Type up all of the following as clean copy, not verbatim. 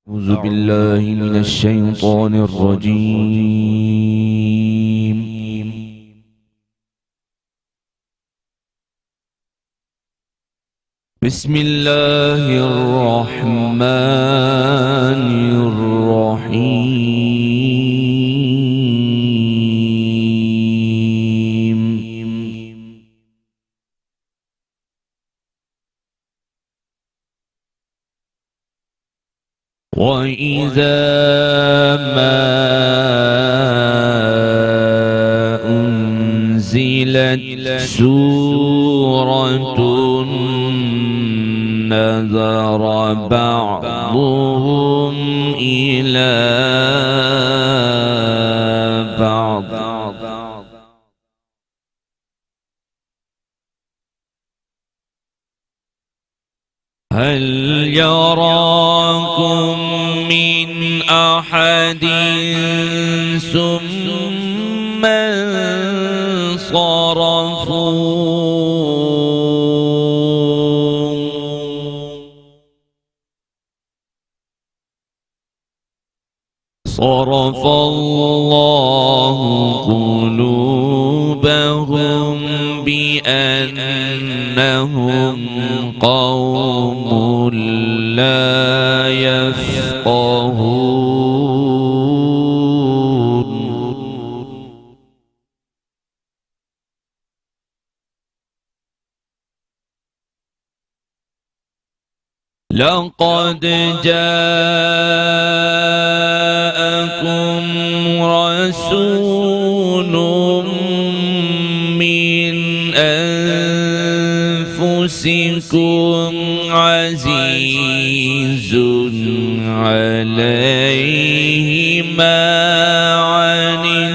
أعوذ بالله من الشيطان الرجيم. بسم الله الرحمن الرحيم. وإذا ما أنزلت سورة نظر بعضهم إلى بعض هل يراكم من أحد ثم صرف الله قلوبهم بأنهم قوم لا يفقهون. لقد جاءكم رسول من أنفسكم عزيز عليه ما عنتم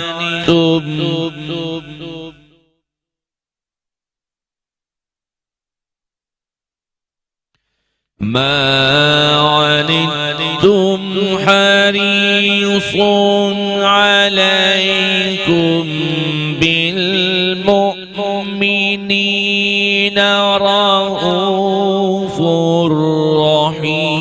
حريص عليكم بالمؤمنين رؤوف رحيم.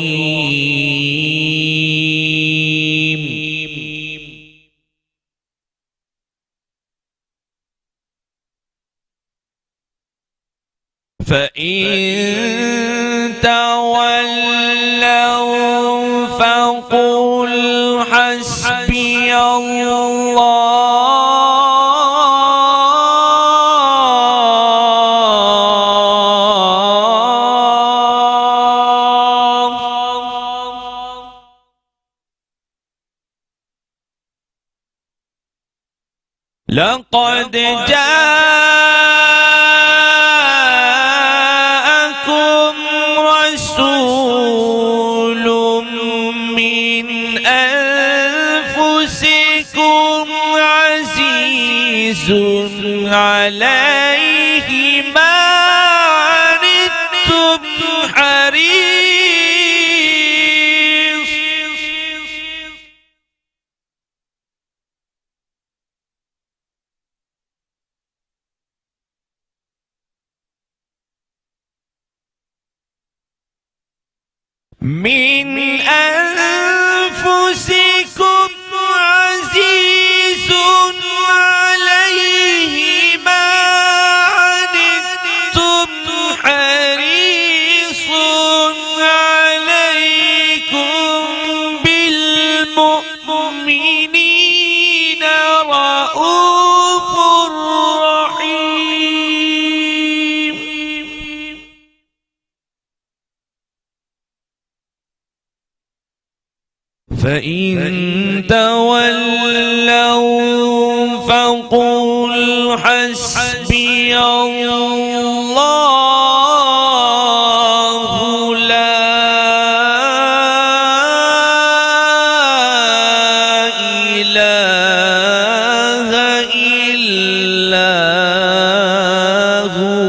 فإن تولوا فقل حسبي الله لقد جاءكم رسول من أنفسكم عزيز عليه ما عنتم حريص من أنفسكم عزيز عليه ما عنتم حريص عليكم بالمؤمنين رؤوف رحيم. فإن تولوا فقل حسبي الله لا إله إلا هو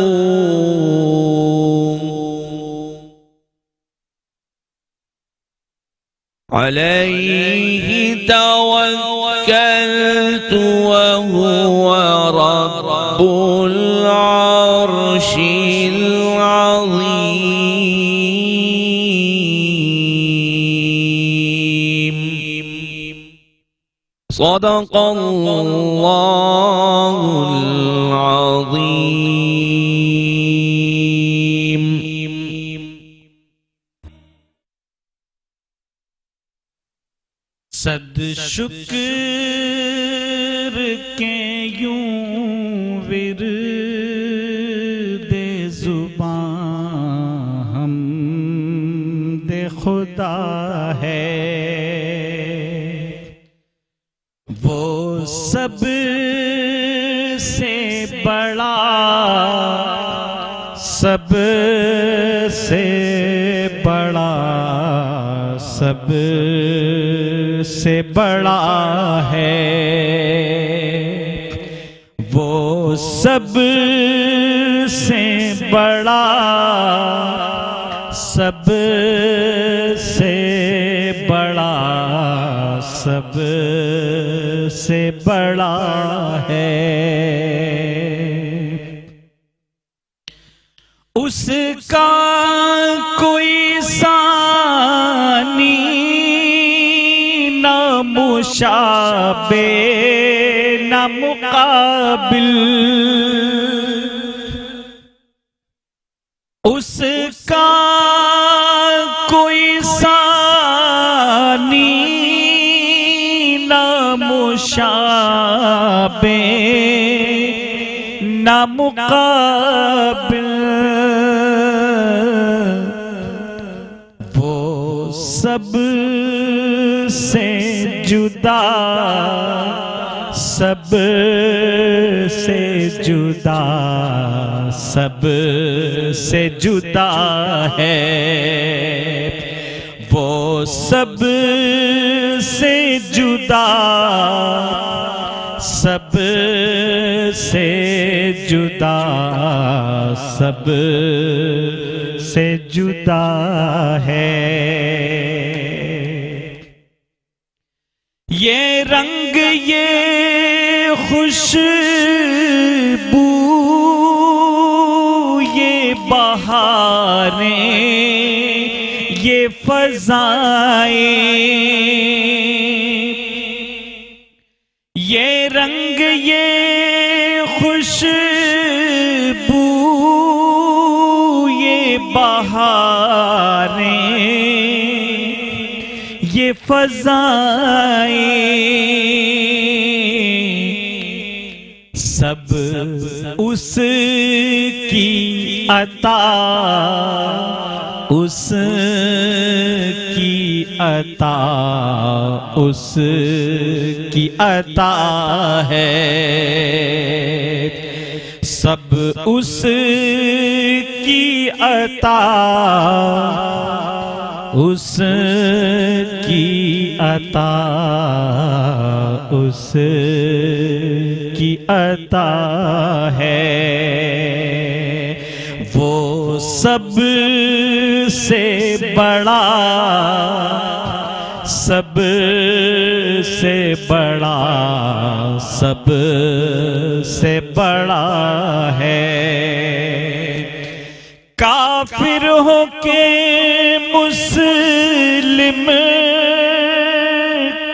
عليه توكلت وهو رب العرش العظيم. صدق اللہ العظیم. صد شکر کے یوں ورد زباں حمد خدا ہے، وہ سب سے بڑا، سب سے بڑا، سب سے بڑا ہے، وہ سب سے بڑا، سب سے بڑا، سب سے بڑا ہے. اس کا کوئی ثانی نہ مشابہ نہ مقابل، اس کا کوئی ثانی نہ مشابہ نہ مقابل، وہ سب سے جدا، سب سے جدا، سب سے جدا ہے، وہ سب سے جدا، سب سے جدا، سب سے جدا ہے. یہ رنگ، یہ خوشبو، یہ بہاریں، یہ فضائیں، یہ رنگ، یہ خوشبو، یہ بہاریں، یہ فضائیں، سب اس کی عطا، اس کی عطا، اس کی عطا ہے، سب اس کی عطا، اس کی عطا، اس کی عطا ہے، وہ سب سے بڑا، سب سے بڑا، سب سے بڑا ہے. کافر ہو کے مسلم،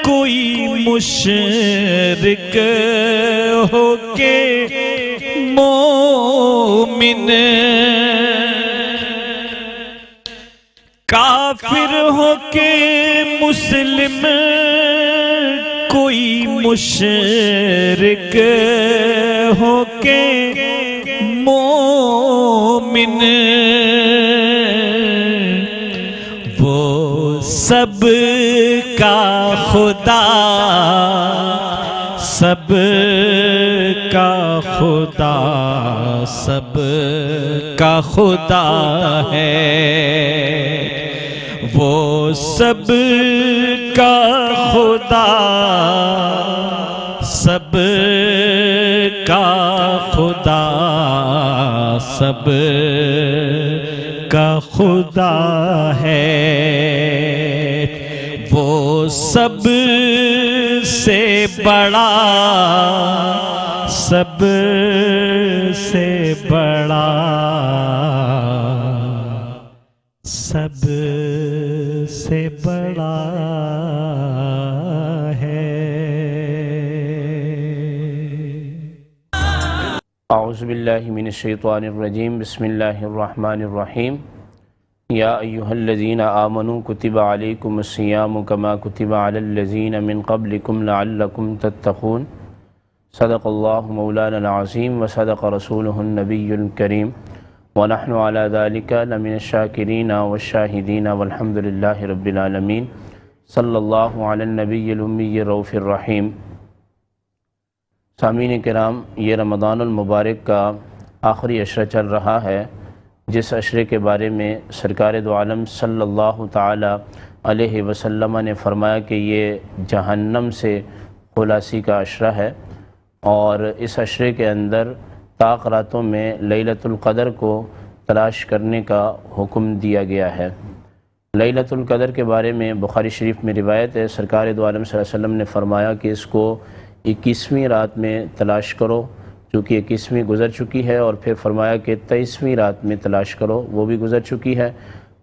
کوئی مشرک ہو کے مومن، کافر ہو کے مسلم، کوئی مشرک ہو کے مومن، وہ سب کا خدا، سب کا خدا، سب کا خدا ہے، وہ سب کا خدا، سب کا خدا، سب کا خدا ہے، وہ سب سے بڑا، سب سے بڑا، سب سے بڑا ہے. اعوذ باللہ من الشیطان الرجیم بسم اللہ الرحمن الرحیم یا ایہا الذین آمنوا کتب علیکم الصیام کما کتب علی الذین من قبلکم لعلکم تتقون صدق اللہ مولانا العظیم وصدق رسولہ النبی الکریم ونحن علی ذلک لمن الشاکرین والشاہدین والحمد للہ رب العالمین صلی اللہ علی النبی الامی الرؤوف الرحیم۔ سامعین کرام، یہ رمضان المبارک کا آخری عشرہ چل رہا ہے، جس عشرے کے بارے میں سرکار دو عالم صلی اللہ تعالی علیہ وسلم نے فرمایا کہ یہ جہنم سے خلاصی کا عشرہ ہے، اور اس عشرے کے اندر طاق راتوں میں لیلۃ القدر کو تلاش کرنے کا حکم دیا گیا ہے۔ لیلۃ القدر کے بارے میں بخاری شریف میں روایت ہے، سرکار دو عالم صلی اللہ علیہ وسلم نے فرمایا کہ اس کو 21ویں رات میں تلاش کرو، چونکہ 21ویں گزر چکی ہے، اور پھر فرمایا کہ 23ویں رات میں تلاش کرو، وہ بھی گزر چکی ہے۔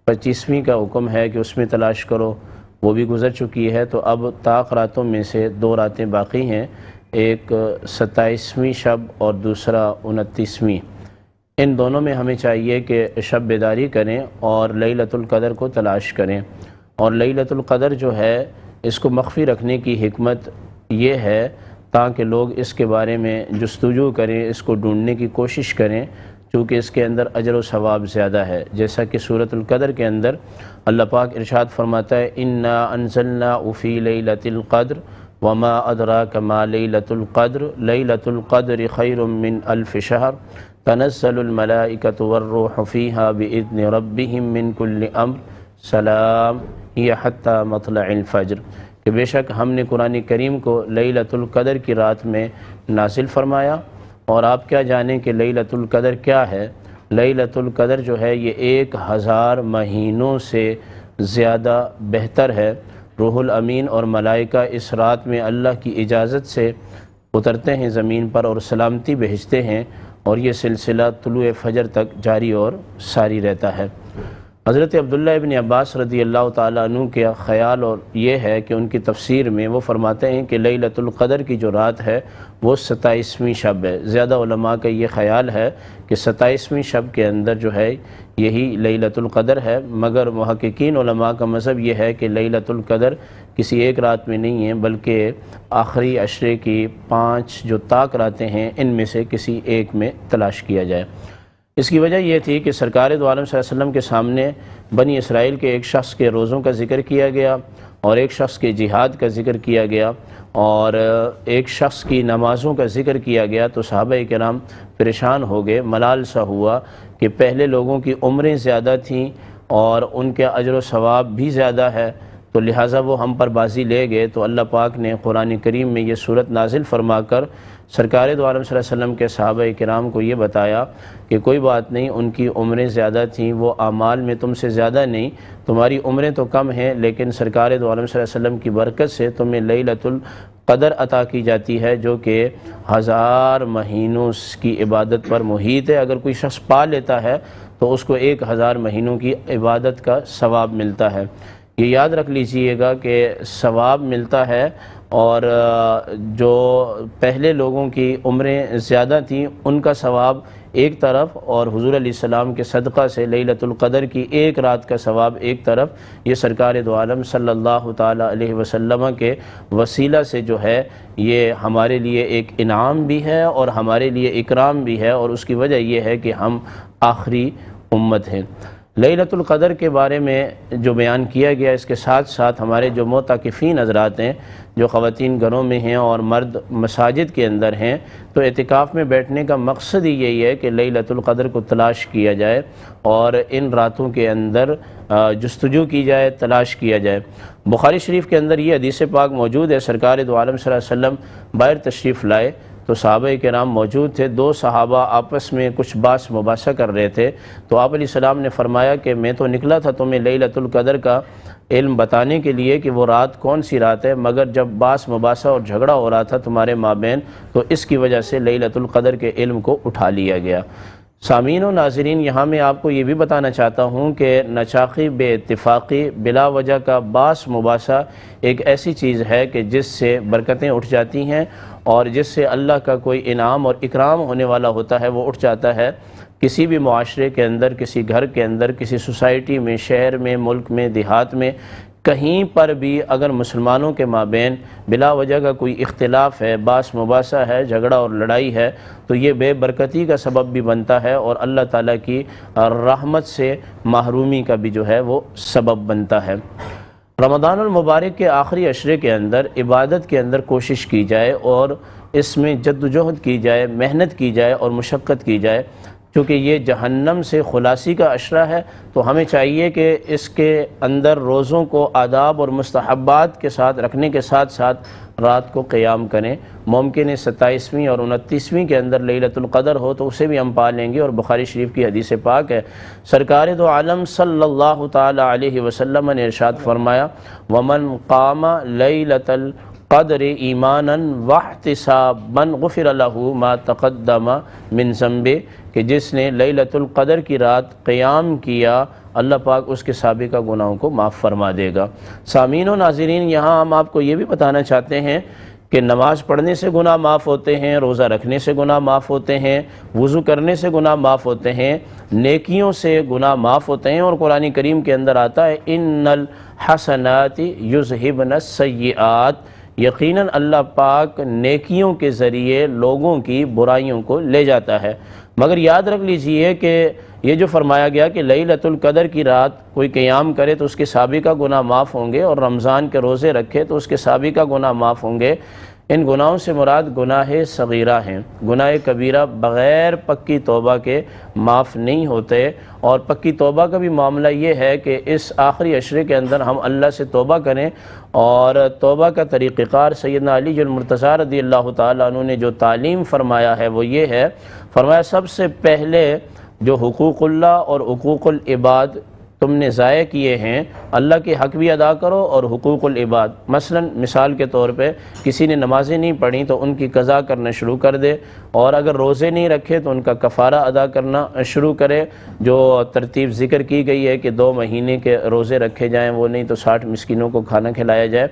25ویں کا حکم ہے کہ اس میں تلاش کرو، وہ بھی گزر چکی ہے۔ تو اب طاق راتوں میں سے 2 راتیں باقی ہیں، ایک 27ویں شب اور دوسرا 29ویں۔ ان دونوں میں ہمیں چاہیے کہ شب بیداری کریں اور لیلۃ القدر کو تلاش کریں۔ اور لیلۃ القدر جو ہے، اس کو مخفی رکھنے کی حکمت یہ ہے تاکہ لوگ اس کے بارے میں جستجو کریں، اس کو ڈھونڈنے کی کوشش کریں، چونکہ اس کے اندر اجر و ثواب زیادہ ہے۔ جیسا کہ سورۃ القدر کے اندر اللہ پاک ارشاد فرماتا ہے، انا انزلناہ فی لیلۃ القدر وما ادراک ما لیلۃ القدر لیلۃ القدر خیر من الف شہر تنزل الملائکۃ والروح فیہا باذن ربہم من کل امر سلام ہی حتی مطلع الفجر، کہ بے شک ہم نے قرآن کریم کو لیلۃ القدر کی رات میں نازل فرمایا۔ اور آپ کیا جانیں کہ لیلۃ القدر کیا ہے؟ لیلۃ القدر جو ہے یہ 1000 مہینوں سے زیادہ بہتر ہے۔ روح الامین اور ملائکہ اس رات میں اللہ کی اجازت سے اترتے ہیں زمین پر اور سلامتی بھیجتے ہیں، اور یہ سلسلہ طلوع فجر تک جاری اور ساری رہتا ہے۔ حضرت عبداللہ ابن عباس رضی اللہ تعالیٰ عنہ کا خیال اور یہ ہے کہ ان کی تفسیر میں وہ فرماتے ہیں کہ لیلۃ القدر کی جو رات ہے وہ 27ویں شب ہے۔ زیادہ علماء کا یہ خیال ہے کہ 27ویں شب کے اندر جو ہے یہی لیلۃ القدر ہے، مگر محققین علماء کا مذہب یہ ہے کہ لیلۃ القدر کسی ایک رات میں نہیں ہے، بلکہ آخری عشرے کی 5 جو طاق راتیں ہیں ان میں سے کسی ایک میں تلاش کیا جائے۔ اس کی وجہ یہ تھی کہ سرکار دو عالم صلی اللہ علیہ وسلم کے سامنے بنی اسرائیل کے ایک شخص کے روزوں کا ذکر کیا گیا، اور ایک شخص کے جہاد کا ذکر کیا گیا، اور ایک شخص کی نمازوں کا ذکر کیا گیا۔ تو صحابہ کرام پریشان ہو گئے، ملال سا ہوا کہ پہلے لوگوں کی عمریں زیادہ تھیں اور ان کے اجر و ثواب بھی زیادہ ہے، تو لہٰذا وہ ہم پر بازی لے گئے۔ تو اللہ پاک نے قرآن کریم میں یہ صورت نازل فرما کر سرکار دو عالم صلی اللہ علیہ وسلم کے صحابہ کرام کو یہ بتایا کہ کوئی بات نہیں، ان کی عمریں زیادہ تھیں، وہ اعمال میں تم سے زیادہ نہیں، تمہاری عمریں تو کم ہیں، لیکن سرکار دو عالم صلی اللہ علیہ وسلم کی برکت سے تمہیں لیلۃ القدر عطا کی جاتی ہے، جو کہ 1000 مہینوں کی عبادت پر محیط ہے۔ اگر کوئی شخص پا لیتا ہے تو اس کو 1000 مہینوں کی عبادت کا ثواب ملتا ہے۔ یہ یاد رکھ لیجئے گا کہ ثواب ملتا ہے، اور جو پہلے لوگوں کی عمریں زیادہ تھیں ان کا ثواب ایک طرف، اور حضور علیہ السلام کے صدقہ سے لیلۃ القدر کی ایک رات کا ثواب ایک طرف، یہ سرکار دو عالم صلی اللہ تعالی علیہ وسلم کے وسیلہ سے جو ہے یہ ہمارے لیے ایک انعام بھی ہے اور ہمارے لیے اکرام بھی ہے، اور اس کی وجہ یہ ہے کہ ہم آخری امت ہیں۔ لیلۃ القدر کے بارے میں جو بیان کیا گیا، اس کے ساتھ ساتھ ہمارے جو معتکفین حضرات ہیں، جو خواتین گھروں میں ہیں اور مرد مساجد کے اندر ہیں، تو اعتکاف میں بیٹھنے کا مقصد ہی یہی ہے کہ لیلۃ القدر کو تلاش کیا جائے اور ان راتوں کے اندر جستجو کی جائے، تلاش کیا جائے۔ بخاری شریف کے اندر یہ حدیث پاک موجود ہے، سرکار دو عالم صلی اللہ علیہ وسلم باہر تشریف لائے تو صحابہ کرام موجود تھے، 2 صحابہ آپس میں کچھ باس مباحثہ کر رہے تھے، تو آپ علیہ السلام نے فرمایا کہ میں تو نکلا تھا تمہیں لیلۃ القدر کا علم بتانے کے لیے کہ وہ رات کون سی رات ہے، مگر جب باس مباحثہ اور جھگڑا ہو رہا تھا تمہارے مابین، تو اس کی وجہ سے لیلۃ القدر کے علم کو اٹھا لیا گیا۔ سامعین و ناظرین، یہاں میں آپ کو یہ بھی بتانا چاہتا ہوں کہ ناچاقی بے اتفاقی بلا وجہ کا باس مباحثہ ایک ایسی چیز ہے کہ جس سے برکتیں اٹھ جاتی ہیں اور جس سے اللہ کا کوئی انعام اور اکرام ہونے والا ہوتا ہے وہ اٹھ جاتا ہے۔ کسی بھی معاشرے کے اندر، کسی گھر کے اندر، کسی سوسائٹی میں، شہر میں، ملک میں، دیہات میں، کہیں پر بھی اگر مسلمانوں کے مابین بلا وجہ کا کوئی اختلاف ہے، باس مباحثہ ہے، جھگڑا اور لڑائی ہے، تو یہ بے برکتی کا سبب بھی بنتا ہے اور اللہ تعالیٰ کی رحمت سے محرومی کا بھی جو ہے وہ سبب بنتا ہے۔ رمضان المبارک کے آخری عشرے کے اندر عبادت کے اندر کوشش کی جائے اور اس میں جد و جہد کی جائے، محنت کی جائے اور مشقت کی جائے، چونکہ یہ جہنم سے خلاصی کا عشرہ ہے تو ہمیں چاہیے کہ اس کے اندر روزوں کو آداب اور مستحبات کے ساتھ رکھنے کے ساتھ ساتھ رات کو قیام کریں۔ ممکن ہے 27ویں اور 29ویں کے اندر لیلۃ القدر ہو تو اسے بھی ہم پا لیں گے، اور بخاری شریف کی حدیث پاک ہے، سرکار دو عالم صلی اللہ تعالی علیہ وسلم نے ارشاد فرمایا، وَمَنْ قَامَ لَيْلَةَ القدر ایمانا واحتسابا غفر له ما تقدم من ذنبه، کہ جس نے لیلۃ القدر کی رات قیام کیا اللہ پاک اس کے سابقہ گناہوں کو معاف فرما دے گا۔ سامعین و ناظرین، یہاں ہم آپ کو یہ بھی بتانا چاہتے ہیں کہ نماز پڑھنے سے گناہ معاف ہوتے ہیں، روزہ رکھنے سے گناہ معاف ہوتے ہیں، وضو کرنے سے گناہ معاف ہوتے ہیں، نیکیوں سے گناہ معاف ہوتے ہیں، اور قرآن کریم کے اندر آتا ہے ان الحسنات یذہبن السیئات، یقیناً اللہ پاک نیکیوں کے ذریعے لوگوں کی برائیوں کو لے جاتا ہے۔ مگر یاد رکھ لیجئے کہ یہ جو فرمایا گیا کہ لیلۃ القدر کی رات کوئی قیام کرے تو اس کے سابقہ گناہ معاف ہوں گے، اور رمضان کے روزے رکھے تو اس کے سابقہ گناہ معاف ہوں گے، ان گناہوں سے مراد گناہ صغیرہ ہیں۔ گناہ کبیرہ بغیر پکی توبہ کے معاف نہیں ہوتے، اور پکی توبہ کا بھی معاملہ یہ ہے کہ اس آخری عشرے کے اندر ہم اللہ سے توبہ کریں، اور توبہ کا طریقہ کار سیدنا علی المرتضیٰ رضی اللہ تعالیٰ عنہ نے جو تعلیم فرمایا ہے وہ یہ ہے، فرمایا سب سے پہلے جو حقوق اللہ اور حقوق العباد تم نے ضائع کیے ہیں، اللہ کے حق بھی ادا کرو اور حقوق العباد، مثلا مثال کے طور پہ کسی نے نمازیں نہیں پڑھیں تو ان کی قضا کرنا شروع کر دے، اور اگر روزے نہیں رکھے تو ان کا کفارہ ادا کرنا شروع کرے، جو ترتیب ذکر کی گئی ہے کہ 2 مہینے کے روزے رکھے جائیں، وہ نہیں تو 60 مسکینوں کو کھانا کھلایا جائے،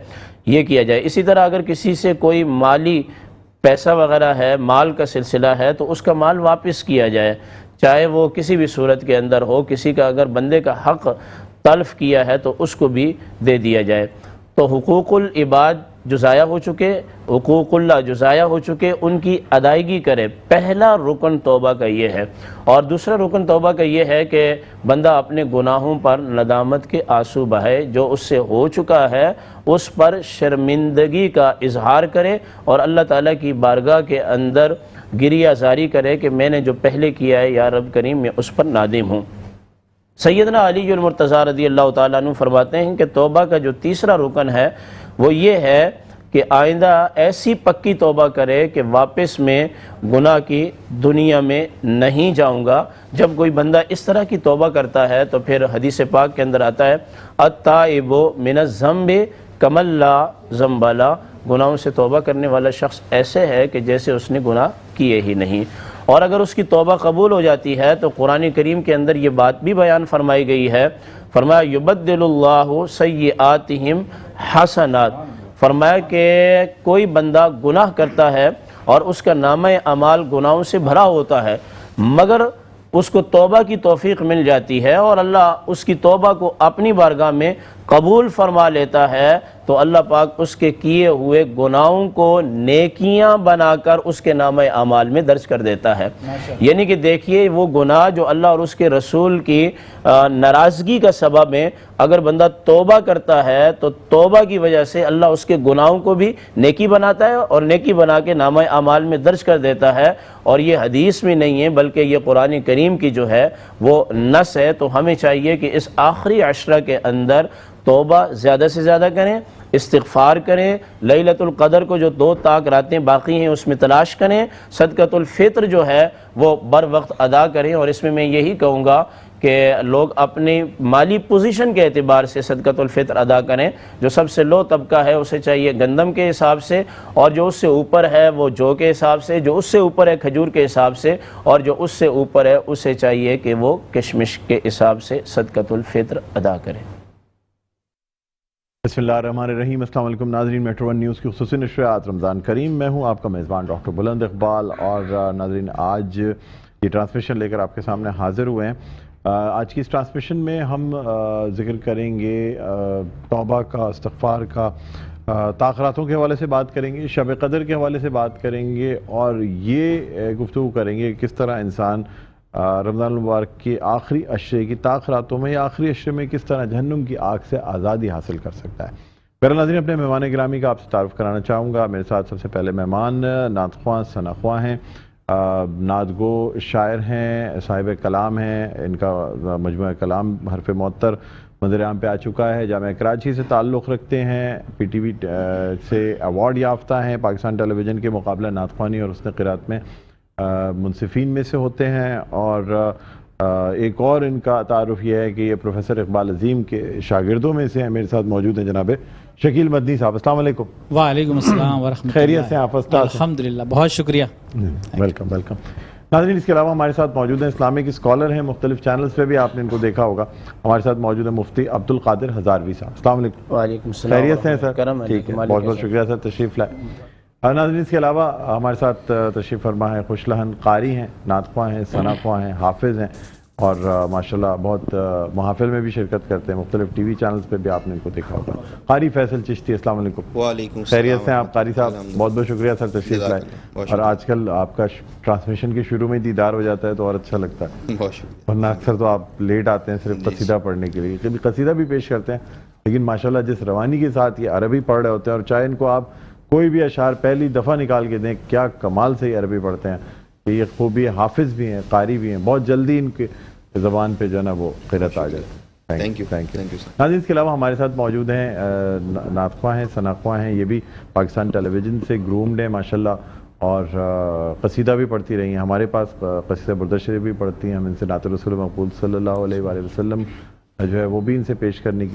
یہ کیا جائے۔ اسی طرح اگر کسی سے کوئی مالی پیسہ وغیرہ ہے، مال کا سلسلہ ہے، تو اس کا مال واپس کیا جائے، چاہے وہ کسی بھی صورت کے اندر ہو۔ کسی کا اگر بندے کا حق تلف کیا ہے تو اس کو بھی دے دیا جائے۔ تو حقوق العباد جو ضائع ہو چکے، حقوق اللہ جو ضائع ہو چکے، ان کی ادائیگی کرے۔ پہلا رکن توبہ کا یہ ہے، اور دوسرا رکن توبہ کا یہ ہے کہ بندہ اپنے گناہوں پر ندامت کے آنسو بہائے، جو اس سے ہو چکا ہے اس پر شرمندگی کا اظہار کرے، اور اللہ تعالیٰ کی بارگاہ کے اندر گریہ زاری کرے کہ میں نے جو پہلے کیا ہے یا رب کریم میں اس پر نادم ہوں۔ سیدنا علی المرتضیٰ رضی اللہ تعالیٰ عنہ فرماتے ہیں کہ توبہ کا جو تیسرا رکن ہے وہ یہ ہے کہ آئندہ ایسی پکی توبہ کرے کہ واپس میں گناہ کی دنیا میں نہیں جاؤں گا۔ جب کوئی بندہ اس طرح کی توبہ کرتا ہے تو پھر حدیث پاک کے اندر آتا ہے التائب من الذنب کمن لا ذنب لہ، گناہوں سے توبہ کرنے والا شخص ایسے ہے کہ جیسے اس نے گناہ کیے ہی نہیں۔ اور اگر اس کی توبہ قبول ہو جاتی ہے تو قرآن کریم کے اندر یہ بات بھی بیان فرمائی گئی ہے، فرمایا یبدل اللہ سیئاتہم حسنات، فرمایا کہ کوئی بندہ گناہ کرتا ہے اور اس کا نامہ اعمال گناہوں سے بھرا ہوتا ہے، مگر اس کو توبہ کی توفیق مل جاتی ہے اور اللہ اس کی توبہ کو اپنی بارگاہ میں قبول فرما لیتا ہے، تو اللہ پاک اس کے کیے ہوئے گناہوں کو نیکیاں بنا کر اس کے نامہ اعمال میں درج کر دیتا ہے۔ یعنی کہ دیکھیے وہ گناہ جو اللہ اور اس کے رسول کی ناراضگی کا سبب ہے، اگر بندہ توبہ کرتا ہے تو توبہ کی وجہ سے اللہ اس کے گناہوں کو بھی نیکی بناتا ہے اور نیکی بنا کے نامہ اعمال میں درج کر دیتا ہے۔ اور یہ حدیث میں نہیں ہے بلکہ یہ قرآن کریم کی جو ہے وہ نص ہے۔ تو ہمیں چاہیے کہ اس آخری عشرہ کے اندر توبہ زیادہ سے زیادہ کریں، استغفار کریں، لیلۃ القدر کو جو 2 طاق راتیں باقی ہیں اس میں تلاش کریں، صدقۃ الفطر جو ہے وہ بر وقت ادا کریں۔ اور اس میں یہی کہوں گا کہ لوگ اپنی مالی پوزیشن کے اعتبار سے صدقۃ الفطر ادا کریں. جو سب سے لو طبقہ ہے اسے چاہیے گندم کے حساب سے، اور جو اس سے اوپر ہے وہ جو کے حساب سے، جو اس سے اوپر ہے کھجور کے حساب سے، اور جو اس سے اوپر ہے اسے چاہیے کہ وہ کشمش کے حساب سے صدقۃ الفطر ادا کرے. بسم اللہ الرحمن الرحیم. السلام علیکم ناظرین، میٹرو ون نیوز کی خصوصی نشریات رمضان کریم. میں ہوں آپ کا میزبان ڈاکٹر بلند اقبال، اور ناظرین آج یہ ٹرانسمیشن لے کر آپ کے سامنے حاضر ہوئے ہیں. آج کی اس ٹرانسمیشن میں ہم ذکر کریں گے توبہ کا، استغفار کا، تاخیراتوں کے حوالے سے بات کریں گے، شب قدر کے حوالے سے بات کریں گے، اور یہ گفتگو کریں گے کس طرح انسان رمضان المبارک کے آخری عشرے کی تاخیراتوں میں یا آخری عشرے میں کس طرح جہنم کی آگ سے آزادی حاصل کر سکتا ہے. میرا ناظرین اپنے مہمان گرامی کا آپ سے تعارف کرانا چاہوں گا. میرے ساتھ سب سے پہلے مہمان نعت خواں ثنا خواں ہیں، نعت گو شاعر ہیں، صاحب کلام ہیں. ان کا مجموعہ کلام حرف معطر منظر عام پہ آ چکا ہے. جامعہ کراچی سے تعلق رکھتے ہیں، پی ٹی وی سے ایوارڈ یافتہ ہیں، پاکستان ٹیلی ویژن کے مقابلہ نعت خوانی اور حسن قرات میں منصفین میں سے ہوتے ہیں. اور ایک اور ان کا تعارف یہ ہے کہ یہ پروفیسر اقبال عظیم کے شاگردوں میں سے ہیں. میرے ساتھ موجود ہیں جناب شکیل مدنی صاحب. السلام علیکم. وعلیکم السلام ورحمۃ اللہ. خیریت سے آپ؟ الحمدللہ، بہت شکریہ. Welcome welcome. ناظرین اس کے علاوہ ہمارے ساتھ موجود ہیں اسلامک اسکالر ہیں، مختلف چینلز پہ بھی آپ نے ان کو دیکھا ہوگا. ہمارے ساتھ موجود ہیں مفتی عبدالقادر ہزاروی صاحب. السلام علیکم. وعلیکم السلام. خیریت سے ہیں سر؟ ٹھیک ہے، بہت بہت شکریہ سر تشریف لائے. ناظرین اس کے علاوہ ہمارے ساتھ تشریف فرما ہے خوش لہن قاری ہیں، نعت خواں ہیں، ثنا خواں ہیں، حافظ ہیں، اور ماشاءاللہ بہت محافل میں بھی شرکت کرتے ہیں. مختلف ٹی وی چینلز پہ بھی آپ نے ان کو دیکھا ہوگا. قاری فیصل چشتی. السلام علیکم. وعلیکم السلام. خیریت سے ہیں آپ قاری صاحب؟ بہت بہت شکریہ سر تشریف لائے. اور آج کل آپ کا ٹرانسمیشن کے شروع میں دیدار ہو جاتا ہے تو اور اچھا لگتا ہے، بہت شکریہ. ورنہ اکثر تو آپ لیٹ آتے ہیں صرف قصیدہ پڑھنے کے لیے. کبھی قصیدہ بھی پیش کرتے ہیں، لیکن ماشاءاللہ جس روانی کے ساتھ یہ عربی پڑھ رہے ہوتے ہیں، اور چاہے ان کو آپ کوئی بھی اشعار پہلی دفعہ نکال کے دیں، کیا کمال سے یہ عربی پڑھتے ہیں. یہ خوبی حافظ بھی ہیں، قاری بھی ہیں، بہت جلدی ان کے زبان پہ جو ہے نا وہ قرت آ جائے. Thank you. ناظرین اس کے علاوہ ہمارے ساتھ موجود ہیں نعت خواں ہیں، ثنا خواں ہیں. یہ بھی پاکستان ٹیلی ویژن سے گرومڈ ہیں ماشاءاللہ، اور قصیدہ بھی پڑھتی رہی ہیں. ہمارے پاس قصیدہ برد شریف بھی پڑھتی ہیں. ہم ان سے نعت رسول مقبول صلی اللہ علیہ وآلہ وسلم جو ہے وہ بھی ان سے پیش کرنے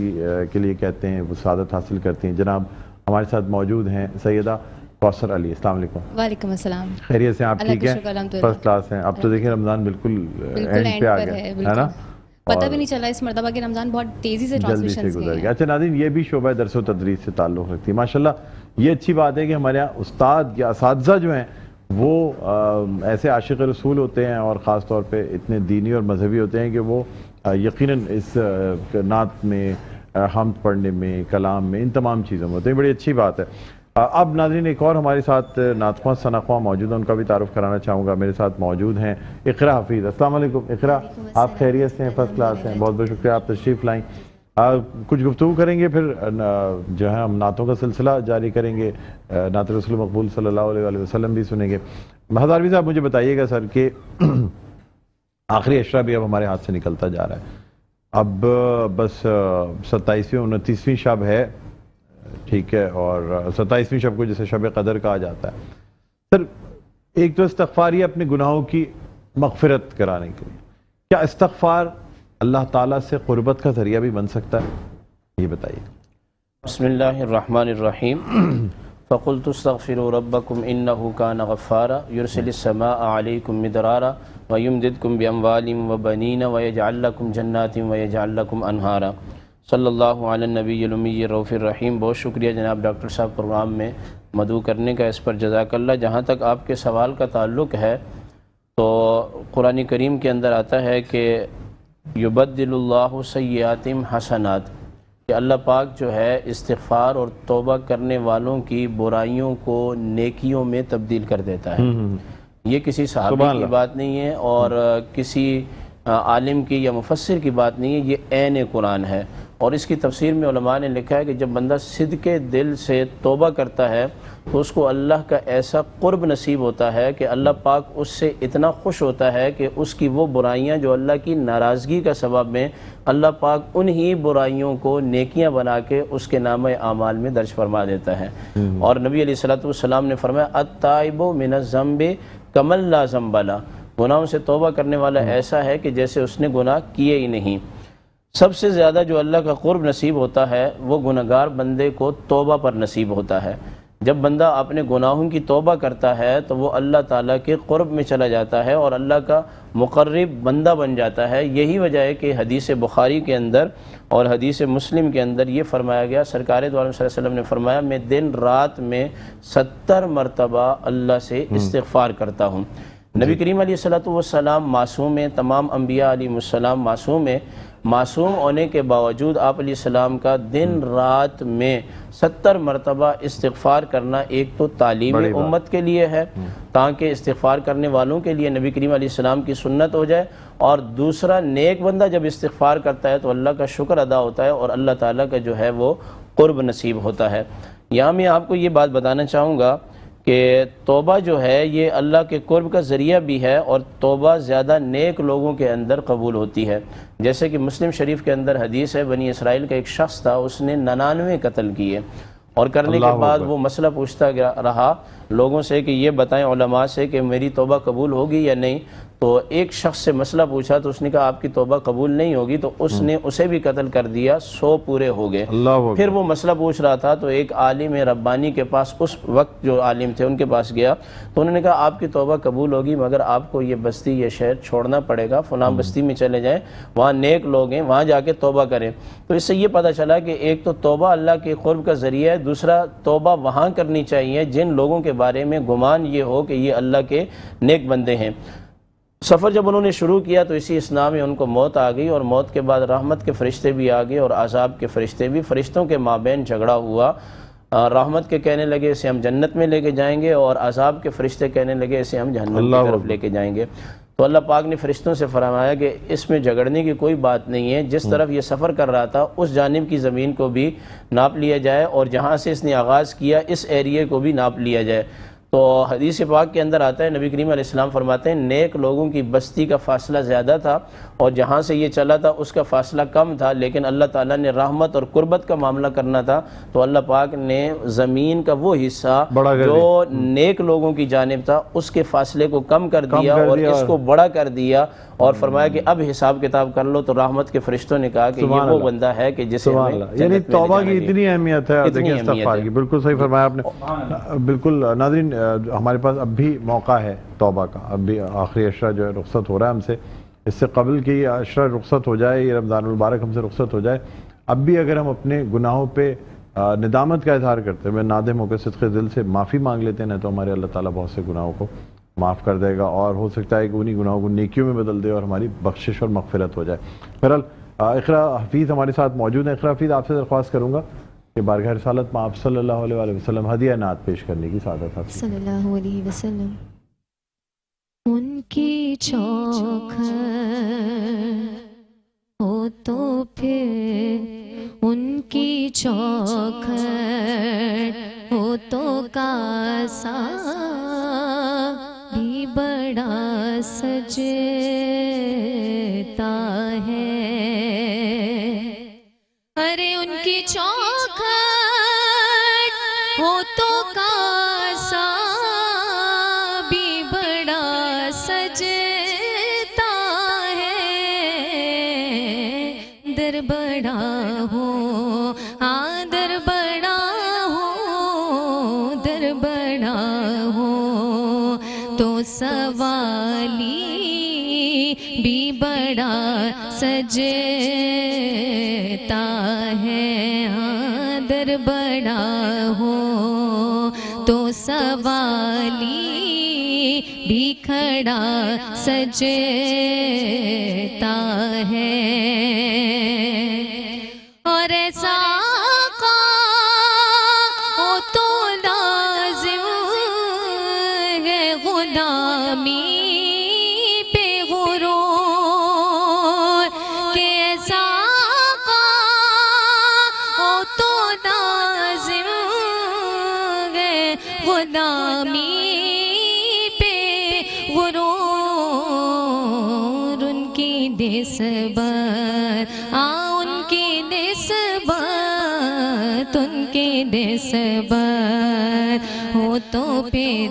کے لیے کہتے ہیں، وہ سعادت حاصل کرتی ہیں. جناب ہمارے ساتھ موجود ہیں سیدہ کوثر علی. السلام علیکم. وعلیکم السلام. خیریت سے؟ آپ ٹھیک ہیں؟ فرسٹ کلاس ہیں. اب تو دیکھیں رمضان بالکل اینڈ پہ آ گیا ہے نا، پتہ بھی نہیں چلا اس مرتبہ کہ رمضان بہت تیزی سے ٹرانسمیشنز گزر گیا. اچھا ناظرین یہ بھی شعبہ درس و تدریس سے تعلق رکھتی ہے. ماشاءاللہ یہ اچھی بات ہے کہ ہمارے یہاں استاد یا اساتذہ جو ہیں وہ ایسے عاشق رسول ہوتے ہیں، اور خاص طور پہ اتنے دینی اور مذہبی ہوتے ہیں کہ وہ یقیناً اس نعت میں، حمد پڑھنے میں، کلام میں، ان تمام چیزوں میں ہوتے ہیں. بڑی اچھی بات ہے. اب ناظرین ایک اور ہمارے ساتھ نعت خواں ثنا خواں موجود ہیں، ان کا بھی تعارف کرانا چاہوں گا. میرے ساتھ موجود ہیں اقرا حفیظ. السلام علیکم اقرا. آپ خیریت سے ہیں؟ فرسٹ کلاس ہیں. بہت بہت شکریہ آپ تشریف لائیں. کچھ گفتگو کریں گے، پھر جو ہے ہم نعتوں کا سلسلہ جاری کریں گے، نعت رسول مقبول صلی اللہ علیہ وآلہ وسلم بھی سنیں گے. ہزاروی صاحب مجھے بتائیے گا سر کہ آخری عشرہ بھی اب ہمارے ہاتھ سے نکلتا جا رہا ہے. اب بس 27ویں 29ویں شب ہے، ٹھیک ہے، اور 27ویں شب کو جسے شب قدر کہا جاتا ہے. سر ایک تو استغفار یہ اپنے گناہوں کی مغفرت کرانے کے لیے، کیا استغفار اللہ تعالیٰ سے قربت کا ذریعہ بھی بن سکتا ہے؟ یہ بتائیے. بسم اللہ الرحمن الرحیم. فقلت استغفروا ربکم انہ کان غفارا یرسل السماء علیکم مدرارا ویمددکم باموال وبنین ویجعل لکم جنات ویجعل لکم انہارا. صلی اللہ علی النبی الامی الرؤوف الرحیم. بہت شکریہ جناب ڈاکٹر صاحب پروگرام میں مدعو کرنے کا، اس پر جزاک اللہ. جہاں تک آپ کے سوال کا تعلق ہے تو قرآن کریم کے اندر آتا ہے کہ یبدل اللہ سیئاتہم حسنات، کہ اللہ پاک جو ہے استغفار اور توبہ کرنے والوں کی برائیوں کو نیکیوں میں تبدیل کر دیتا ہے. یہ کسی صحابی کی بات نہیں ہے اور کسی عالم کی یا مفسر کی بات نہیں ہے، یہ عین قرآن ہے. اور اس کی تفسیر میں علماء نے لکھا ہے کہ جب بندہ صدق دل سے توبہ کرتا ہے تو اس کو اللہ کا ایسا قرب نصیب ہوتا ہے کہ اللہ پاک اس سے اتنا خوش ہوتا ہے کہ اس کی وہ برائیاں جو اللہ کی ناراضگی کا سبب میں، اللہ پاک انہی برائیوں کو نیکیاں بنا کے اس کے نامہ اعمال میں درج فرما دیتا ہے. اور نبی علیہ الصلوۃ والسلام نے فرمایا التائب من الذنب کمن لا ذنب لہ، گناہوں سے توبہ کرنے والا ایسا ہے کہ جیسے اس نے گناہ کیے ہی نہیں۔ سب سے زیادہ جو اللہ کا قرب نصیب ہوتا ہے وہ گنہگار بندے کو توبہ پر نصیب ہوتا ہے۔ جب بندہ اپنے گناہوں کی توبہ کرتا ہے تو وہ اللہ تعالیٰ کے قرب میں چلا جاتا ہے اور اللہ کا مقرب بندہ بن جاتا ہے۔ یہی وجہ ہے کہ حدیث بخاری کے اندر اور حدیث مسلم کے اندر یہ فرمایا گیا، سرکار دو عالم صلی اللہ علیہ وسلم نے فرمایا، میں دن رات میں 70 مرتبہ اللہ سے استغفار کرتا ہوں۔ نبی کریم علیہ السلام معصوم ہیں، تمام انبیاء علیہ السلام معصوم ہیں، معصوم ہونے کے باوجود آپ علیہ السلام کا دن رات میں 70 مرتبہ استغفار کرنا ایک تو تعلیم امت کے لیے ہے تاکہ استغفار کرنے والوں کے لیے نبی کریم علیہ السلام کی سنت ہو جائے، اور دوسرا نیک بندہ جب استغفار کرتا ہے تو اللہ کا شکر ادا ہوتا ہے اور اللہ تعالیٰ کا جو ہے وہ قرب نصیب ہوتا ہے۔ یہاں میں آپ کو یہ بات بتانا چاہوں گا کہ توبہ جو ہے یہ اللہ کے قرب کا ذریعہ بھی ہے، اور توبہ زیادہ نیک لوگوں کے اندر قبول ہوتی ہے۔ جیسے کہ مسلم شریف کے اندر حدیث ہے، بنی اسرائیل کا ایک شخص تھا، اس نے 99 قتل کیے، اور کرنے کے بعد وہ مسئلہ پوچھتا رہا لوگوں سے کہ یہ بتائیں علماء سے کہ میری توبہ قبول ہوگی یا نہیں۔ تو ایک شخص سے مسئلہ پوچھا تو اس نے کہا آپ کی توبہ قبول نہیں ہوگی، تو اس نے اسے بھی قتل کر دیا، 100 پورے ہو گئے۔ پھر وہ مسئلہ پوچھ رہا تھا تو ایک عالم ربانی کے پاس، اس وقت جو عالم تھے ان کے پاس گیا تو انہوں نے کہا آپ کی توبہ قبول ہوگی مگر آپ کو یہ بستی یہ شہر چھوڑنا پڑے گا، فلاں بستی میں چلے جائیں، وہاں نیک لوگ ہیں، وہاں جا کے توبہ کریں۔ تو اس سے یہ پتہ چلا کہ ایک تو توبہ اللہ کے قرب کا ذریعہ ہے، دوسرا توبہ وہاں کرنی چاہیے جن لوگوں کے بارے میں گمان یہ ہو کہ یہ اللہ کے نیک بندے ہیں۔ سفر جب انہوں نے شروع کیا تو اسی اثناء میں ان کو موت آ گئی، اور موت کے بعد رحمت کے فرشتے بھی آ گئے اور عذاب کے فرشتے بھی۔ فرشتوں کے مابین جھگڑا ہوا، رحمت کے کہنے لگے اسے ہم جنت میں لے کے جائیں گے، اور عذاب کے فرشتے کہنے لگے اسے ہم جہنم کی طرف لے کے جائیں گے۔ تو اللہ پاک نے فرشتوں سے فرمایا کہ اس میں جھگڑنے کی کوئی بات نہیں ہے، جس طرف یہ سفر کر رہا تھا اس جانب کی زمین کو بھی ناپ لیا جائے، اور جہاں سے اس نے آغاز کیا اس ایریے کو بھی ناپ لیا جائے۔ تو حدیث پاک کے اندر آتا ہے، نبی کریم علیہ السلام فرماتے ہیں نیک لوگوں کی بستی کا فاصلہ زیادہ تھا اور جہاں سے یہ چلا تھا اس کا فاصلہ کم تھا، لیکن اللہ تعالیٰ نے رحمت اور قربت کا معاملہ کرنا تھا تو اللہ پاک نے زمین کا وہ حصہ جو نیک لوگوں کی جانب تھا اس کے فاصلے کو کم کر دیا اور اس کو بڑا کر دیا، اور فرمایا کہ اب حساب کتاب کر لو۔ تو رحمت کے فرشتوں نے کہا کہ یہ وہ بندہ ہے کہ جسے ہمیں جنت میں لے توبہ کی جائیں گے۔ اتنی اہمیت ہے، دیکھیں استغفار کی، بالکل صحیح فرمایا آپ نے۔ بالکل ناظرین، ہمارے پاس اب بھی موقع ہے توبہ کا، اب بھی آخری عشرہ جو ہے رخصت ہو رہا ہے ہم سے، اس سے قبل کہ یہ عشرہ رخصت ہو جائے، یہ رمضان المبارک ہم سے رخصت ہو جائے، اب بھی اگر ہم اپنے گناہوں پہ ندامت کا اظہار کرتے ہوئے نادم ہو کے صدق دل سے معافی مانگ لیتے ہیں تو ہمارے اللہ تعالیٰ بہت سے گناہوں کو معاف کر دے گا، اور ہو سکتا ہے کہ انہی گناہوں کو نیکیوں میں بدل دے اور ہماری بخشش اور مغفرت ہو جائے۔ بہرحال اقرا حفیظ ہمارے ساتھ موجود ہیں۔ اقرا حفیظ، آپ سے درخواست کروں گا کہ بارگاہ رسالت میں آپ صلی اللہ علیہ وآلہ وسلم ہدیہ نعت پیش کرنے کی سعادت حاصل۔ صلی اللہ علیہ وسلم۔ ان کی چوکھٹ ہو تو پھر ان کی چوکھٹ ہو تو کاسا بھی بڑا سجتا ہے، ارے ان کی چوکھٹ ہو تو کاسا بھی بڑا سجتا ہے، در بڑا ہو در بڑا ہو در بڑا ہو تو سوالی بھی بڑا سجتا ہے، در بڑا ہو تو سوالی بھی کھڑا سجتا ہے، اور ایسا آقا ہو تو لازم ہے غلامی پہ غرور، کہ ایسا آقا ہو تو لازم ہے غلامی پہ غرور، ان کی نسبت ان کی نسبت ان کی نسبت ہو تو پھر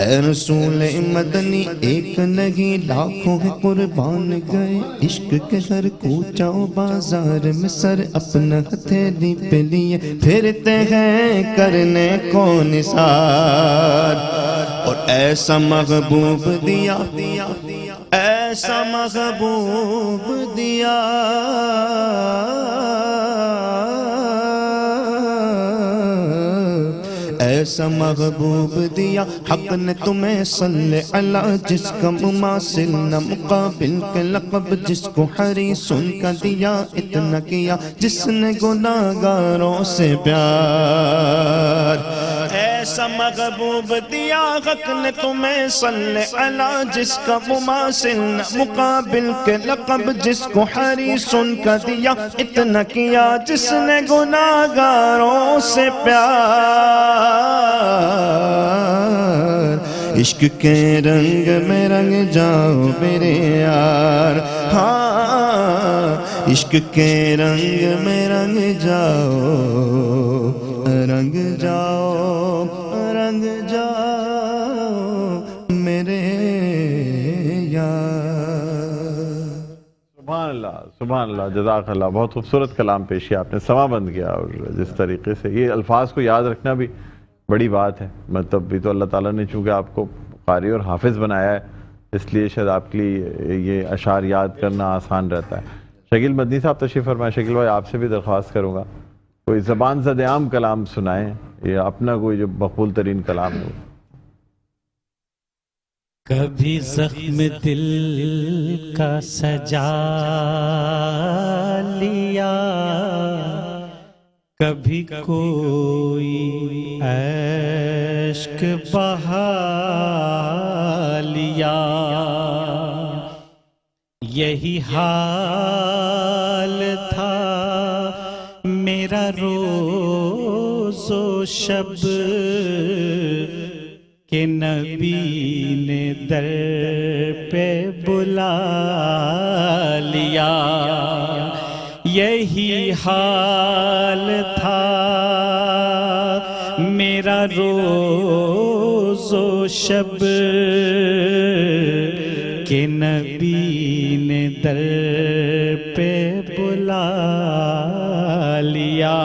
اے رسول مدنی ایک نہیں لاکھوں ہیں قربان گئے، عشق کے زر کوچاؤ بازار میں سر اپنا ہتھیلی پہ لیے پھرتے ہیں کرنے کو نثار، اور ایسا محبوب دیا، ایسا محبوب دیا، ایسا محبوب دیا حق نے تمہیں صلی اللہ، جس کا مماثل نہ مقابل کے لقب، جس کو حریص کا دیا اتنا کیا جس نے گناہگاروں سے پیار، ایسا محبوب دیا حق نے تمہیں صلی اللہ، جس کا مماثل نہ مقابل کے لقب، جس کو حریص کا دیا اتنا کیا جس نے گناہگاروں سے پیار، عشق کے رنگ میں رنگ جاؤ میرے یار، ہاں عشق کے رنگ میں رنگ جاؤ، رنگ جاؤ، رنگ جاؤ میرے یار۔ سبحان اللہ، سبحان اللہ، جزاک اللہ، بہت خوبصورت کلام پیش کیا آپ نے، سما بند کیا، اور جس طریقے سے یہ الفاظ کو یاد رکھنا بھی بڑی بات ہے، مطلب بھی تو اللہ تعالیٰ نے چونکہ آپ کو قاری اور حافظ بنایا ہے، اس لیے شاید آپ کے لیے یہ اشعار یاد کرنا آسان رہتا ہے۔ شکیل مدنی صاحب تشریف فرمائیں۔ شکیل بھائی آپ سے بھی درخواست کروں گا کوئی زبان زد عام کلام سنائیں، یا اپنا کوئی جو مقبول ترین کلام ہے۔ کبھی زخم دل کا سجا لیا، کبھی کوئی اشک بہا لیا، یہی حال تھا میرا روز و شب، کہ نبی نے در پہ بلا لیا، یہی حال تھا میرا روز و شب، کہ نبی نے در پہ بلا لیا،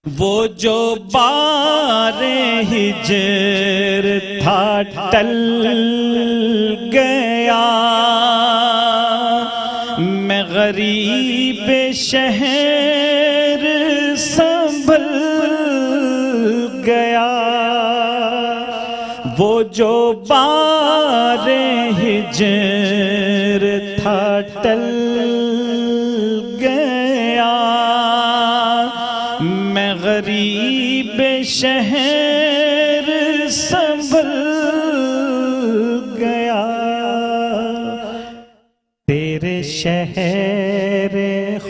وہ جو بار ہجر تھا ٹل گیا، میں غریب شہر سنبھل گیا، وہ جو بار ہجر تھا ٹل گیا، میں غریب شہر سنبھل گیا، تیرے شہر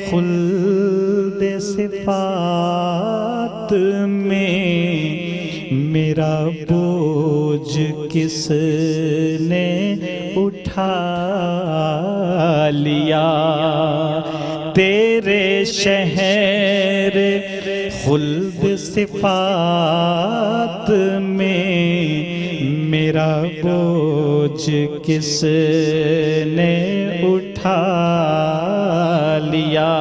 خلد صفات میں میرا بوجھ کس نے اٹھا لیا، تیرے شہر خلد صفات میں میرا بوجھ کس نے اٹھا لیا،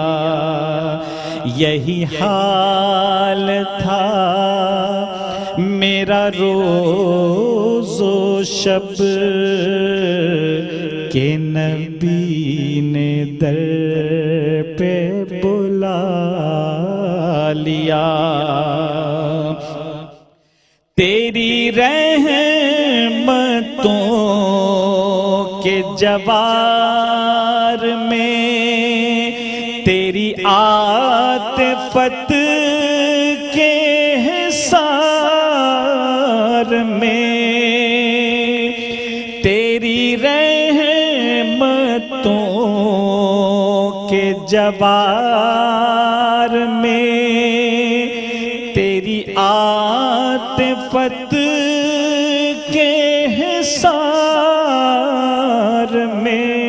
یہی حال تھا میرا روز و شب، کہ نبی نے در پہ بلا لیا، تیری رحمتوں کے جوار میں، تیری عاطفت کے حصار میں، تیری رحمتوں کے جوار میں، تیری عاطفت کے حصار میں،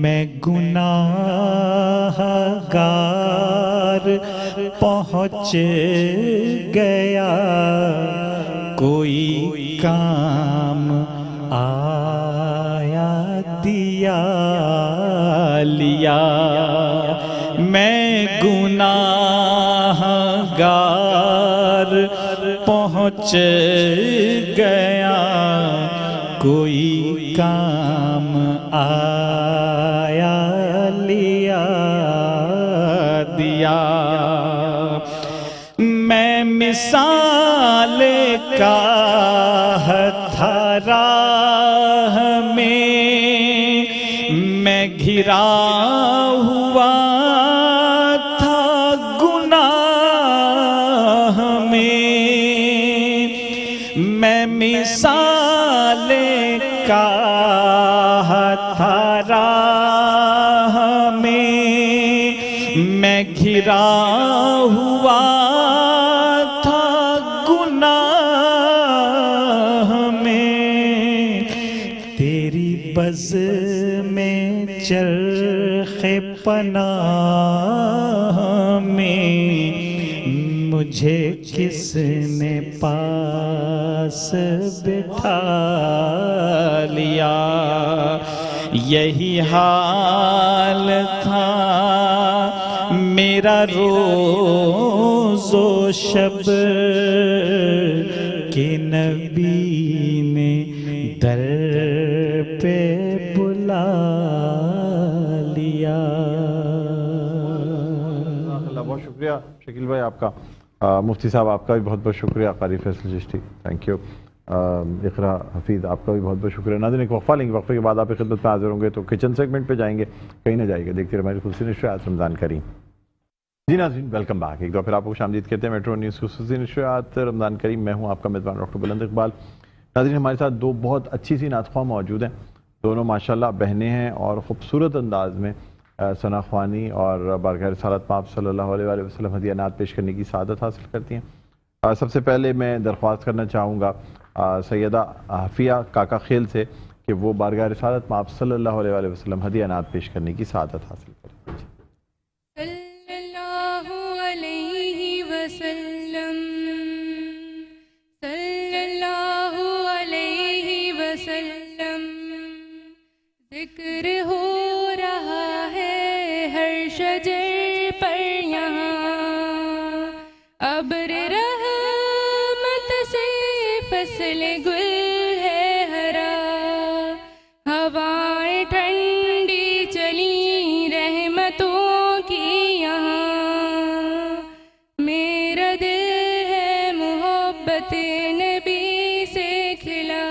میں گناہ گار پہنچ گیا کام آیا دیا لیا، میں گناہ گار پہنچ گیا، کوئی کام آیا لیا دیا، میں مثال کا تھا راہ میں گھرا ہوا تھا گناہ میں مثال کا تھا راہ میں گھرا ہوا تھا گناہ میں، تیری بز میں چرخ پناہ میں مجھے کس نے پاس بٹھا لیا، یہی حال تھا میرا روز و شب کہ نبی نے در پہ بلا لیا۔ بہت شکریہ شکیل بھائی آپ کا، مفتی صاحب آپ کا بھی بہت بہت شکریہ، قاری فیصل چشتی تھینک یو، اقرا حفیظ آپ کا بھی بہت بہت شکریہ۔ ناظرین ایک وقفہ لیں گے، وقفے کے بعد آپ کی خدمت میں حاضر ہوں گے، تو کچن سیگمنٹ پہ جائیں گے، کہیں نہ جائے گا، دیکھتے رہے ہماری خصوصی نشریات رمضان کریم۔ جی ناظرین ویلکم بیک، ایک دفعہ پھر آپ کو خوش آمدید کہتے ہیں میٹرو نیوز خصوصی نشریات رمضان کریم، میں ہوں آپ کا میزبان ڈاکٹر بلند اقبال۔ ناظرین ہمارے ساتھ دو بہت اچھی سی نعت خواں موجود ہیں، دونوں ماشاءاللہ بہنیں ہیں اور خوبصورت انداز میں ثنا خوانی اور بارگاہ رسالت پاک صلی اللہ علیہ وآلہ وسلم ہدیہ نعت پیش کرنے کی سعادت حاصل کرتی ہیں۔ سب سے پہلے میں درخواست کرنا چاہوں گا سیدہ حفیہ کاکا خیل سے کہ وہ بارگاہ رسالت پاک صلی اللہ علیہ وآلہ وسلم ہدیہ نعت پیش کرنے کی سعادت حاصل کریں۔ صلی اللہ علیہ وسلم، صلی اللہ علیہ وسلم، ذکر ہو رہا ہے ہر شجر پر یہاں، ابر رحمت سے فصل گل ہے ہرا، ہوائیں ٹھنڈی چلی رحمتوں کی یہاں، میرا دل ہے محبت نبی سے کھلا،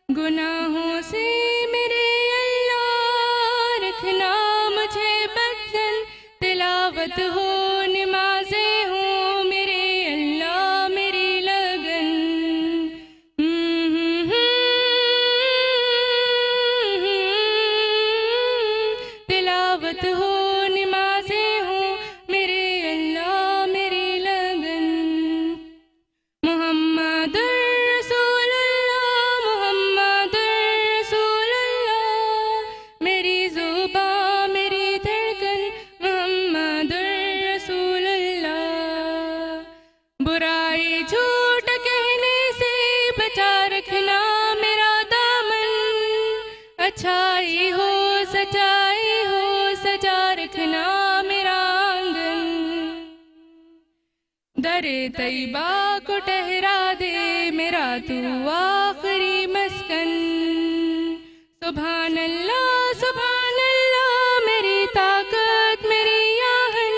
گناہوں سے میرے اللہ رکھنا مجھے بدزن، تلاوت ہو نمازیں ہوں میرے اللہ میری لگن، تلاوت ہو نمازیں ہوں میرے اللہ میری لگن، محمد رسول اللہ، محمد رسول اللہ، میری زبان میری دھڑکن، محمد رسول اللہ، برائی جھوٹ کہنے سے بچا رکھنا میرا دامن، اچھائی ہو سچائی ہو سجا رکھنا میرا آنگن، در طیبہ کو ٹہرا دے میرا تو آخری مسکن، سبحان اللہ میری طاقت میری آہن،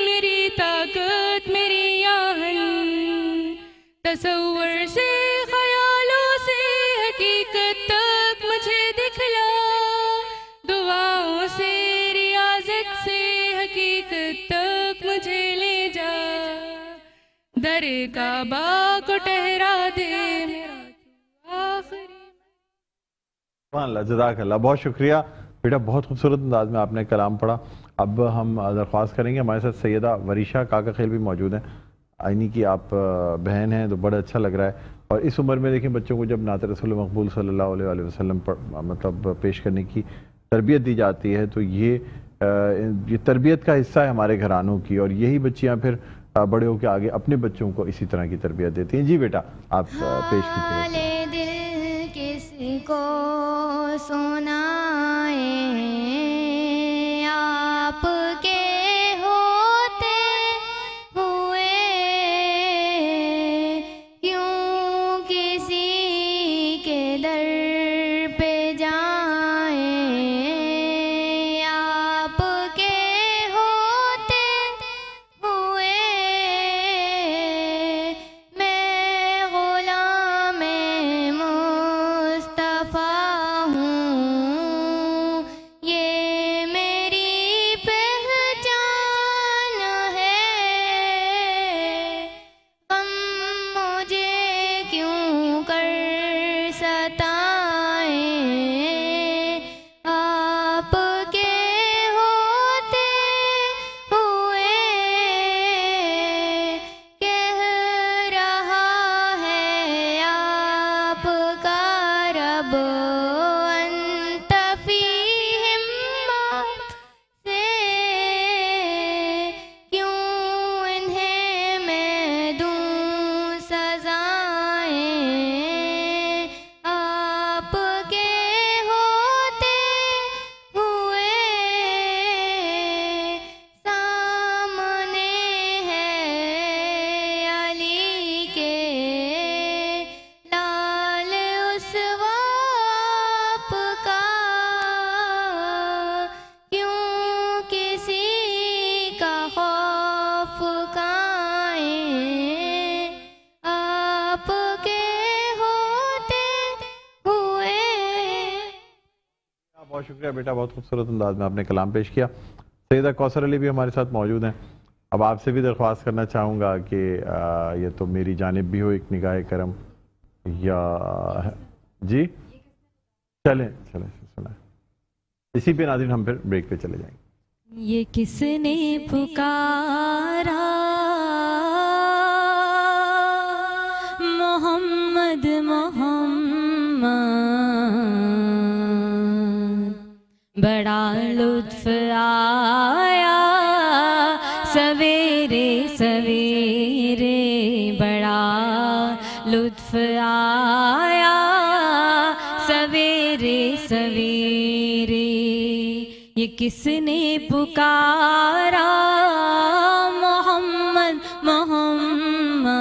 میری طاقت میری آہن، تصور سے خیالوں سے حقیقت تک مجھے دکھلا، دعاؤں سے ریاضت سے حقیقت تک مجھے لے جا، در در کعبہ کو ٹھہرا دے میرا تو آخری سبحان اللہ، جزاک اللہ، بہت شکریہ بیٹا، بہت خوبصورت انداز میں آپ نے کلام پڑھا۔ اب ہم درخواست کریں گے، ہمارے ساتھ سیدہ وریشہ کاکا خیل بھی موجود ہیں، آئینی کی آپ بہن ہیں تو بڑا اچھا لگ رہا ہے، اور اس عمر میں دیکھیں بچوں کو جب نعت رسول مقبول صلی اللہ علیہ وآلہ وسلم پر مطلب پیش کرنے کی تربیت دی جاتی ہے تو یہ تربیت کا حصہ ہے ہمارے گھرانوں کی، اور یہی بچیاں پھر بڑے ہو کے آگے اپنے بچوں کو اسی طرح کی تربیت دیتی ہیں۔ جی بیٹا آپ پیش کیجیے۔ حال دل کس کو سنائیں آپ کے ہوتے ہوئے، کیوں کسی کے در پہ جائیں آپ کے ہوتے ہوئے، میں غلام مصطفیٰ ہوں، یہ میری پہچان ہے، غم مجھے کیوں کر ستائیں آپ کے ہوتے ہوئے، کہہ رہا ہے آپ کا رب انت فیہم سے، کیوں انہیں میں دوں سزائیں آپ کے ہوتے ہوئے، سامنے ہے علی کے لال اسوا آپ کا، کیوں کسی کا خوف کھائیں آپ کے ہوتے ہوئے۔ بہت شکریہ بیٹا، بہت خوبصورت انداز میں آپ نے کلام پیش کیا۔ سیدہ کوثر علی بھی ہمارے ساتھ موجود ہیں، اب آپ سے بھی درخواست کرنا چاہوں گا کہ یہ تو میری جانب بھی ہو ایک نگاہ کرم، یا جی چلیں سنائیں، اسی پہ ناظرین ہم پھر بریک پہ چلے جائیں گے۔ یہ کس نے پکارا محمد محمد، بڑا لطف آیا سویرے سویرے، بڑا لطف آیا سویرے سویرے، یہ کس نے پکارا محمد محمد،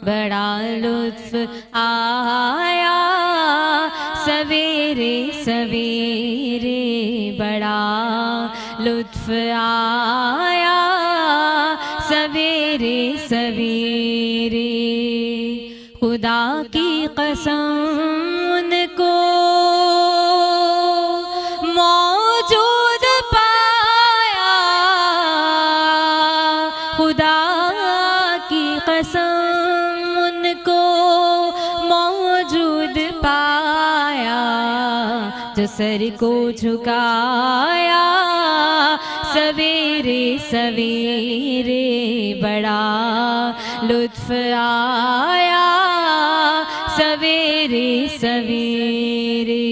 بڑا لطف آیا سویرے سویرے، بڑا لطف آیا سویرے سویرے، خدا کی قسم ان کو موجود پایا، خدا کی قسم ان کو موجود پایا، جو سر کو جھکایا سویرے سویرے، بڑا لطف آیا سویرے سویرے۔